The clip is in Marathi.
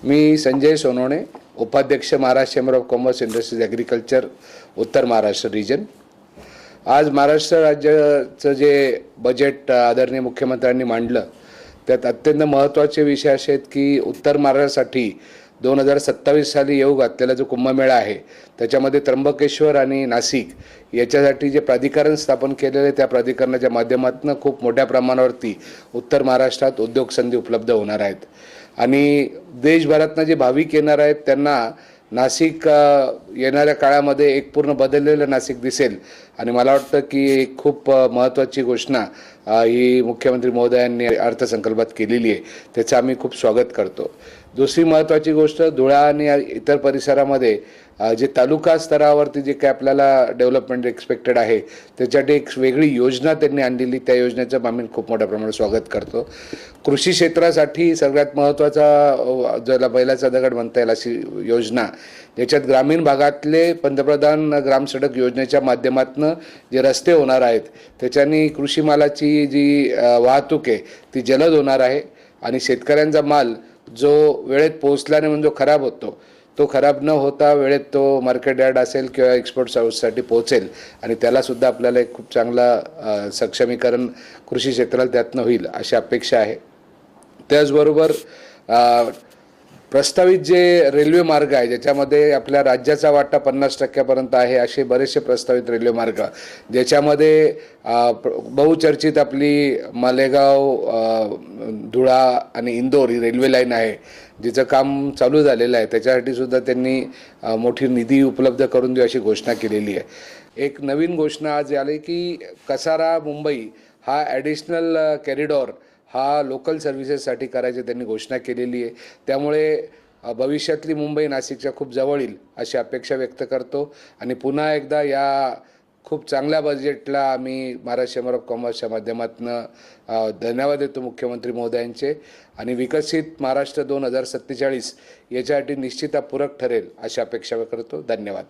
मी संजय सोनवणे, उपाध्यक्ष Maharashtra chamber of commerce industries agriculture उत्तर महाराष्ट्र रिजन। आज महाराष्ट्र राज्याचं जे बजेट आदरणीय मुख्यमंत्र्यांनी मांडलं त्यात अत्यंत महत्त्वाचे विषय असे आहेत की उत्तर महाराष्ट्रासाठी 2027 साली येऊ घातलेला जो कुंभमेळा आहे त्याच्यामध्ये त्र्यंबकेश्वर आणि नाशिक याच्यासाठी जे प्राधिकरण स्थापन केलेले त्या प्राधिकरणाच्या माध्यमातून खूप मोठ्या प्रमाणावरती उत्तर महाराष्ट्रात उद्योग संधी उपलब्ध होणार आहेत आणि देशभरातनं जे भाविक येणार आहेत त्यांना नाशिक येणाऱ्या काळामध्ये एक पूर्ण बदललेलं नाशिक दिसेल आणि मला वाटतं की एक खूप महत्त्वाची घोषणा ही मुख्यमंत्री महोदयांनी अर्थसंकल्पात केलेली आहे, त्याचं आम्ही खूप स्वागत करतो। दुसरी महत्त्वाची गोष्ट धुळा आणि इतर परिसरामध्ये जे तालुका स्तरावरती जे काय आपल्याला डेव्हलपमेंट एक्सपेक्टेड आहे त्याच्यासाठी एक वेगळी योजना त्यांनी आणलेली, त्या योजनेचं आम्ही खूप मोठ्या प्रमाणात स्वागत करतो। कृषी क्षेत्रासाठी सगळ्यात महत्त्वाचा ज्याला बैलाचा दगड म्हणता येईल अशी योजना ज्याच्यात ग्रामीण भागातले पंतप्रधान ग्राम सडक योजनेच्या माध्यमातून जे रस्ते होणार आहेत त्याच्यानी कृषी मालाची जी वाहतूक आहे ती जलद होणार आहे आणि शेतकऱ्यांचा माल जो वेळेत पोहोचल्याने म्हणजे जो खराब होतो तो खराब न होता वेळेत तो मार्केट यार्ड असेल किंवा एक्सपोर्ट सर्व्हिससाठी पोहोचेल आणि त्यालासुद्धा आपल्याला एक खूप चांगला सक्षमीकरण कृषी क्षेत्राला त्यातनं होईल अशी अपेक्षा आहे। त्याचबरोबर प्रस्तावित जे रेल्वे मार्ग आहे ज्याच्यामध्ये आपल्या राज्याचा वाटा 50% आहे असे बरेचसे प्रस्तावित रेल्वे मार्ग ज्याच्यामध्ये बहुचर्चित आपली मालेगाव धुळा आणि इंदोर ही रेल्वे लाईन आहे जिचं काम चालू झालेलं आहे, त्याच्यासाठी सुद्धा त्यांनी मोठी निधी उपलब्ध करून देऊ अशी घोषणा केलेली आहे। एक नवीन घोषणा आज आली की कसारा मुंबई हा ॲडिशनल कॉरिडॉर हा लोकल सर्व्हिसेससाठी करायची त्यांनी घोषणा केलेली आहे, त्यामुळे भविष्यातली मुंबई नाशिकच्या खूप जवळ येईल अशी अपेक्षा व्यक्त करतो आणि पुन्हा एकदा या खूप चांगल्या बजेटला आम्ही महाराष्ट्र चेंबर ऑफ कॉमर्सच्या माध्यमातून धन्यवाद देतो मुख्यमंत्री महोदयांचे आणि विकसित महाराष्ट्र 2047 याच्यासाठी निश्चित पूरक ठरेल अशी अपेक्षा करतो। धन्यवाद।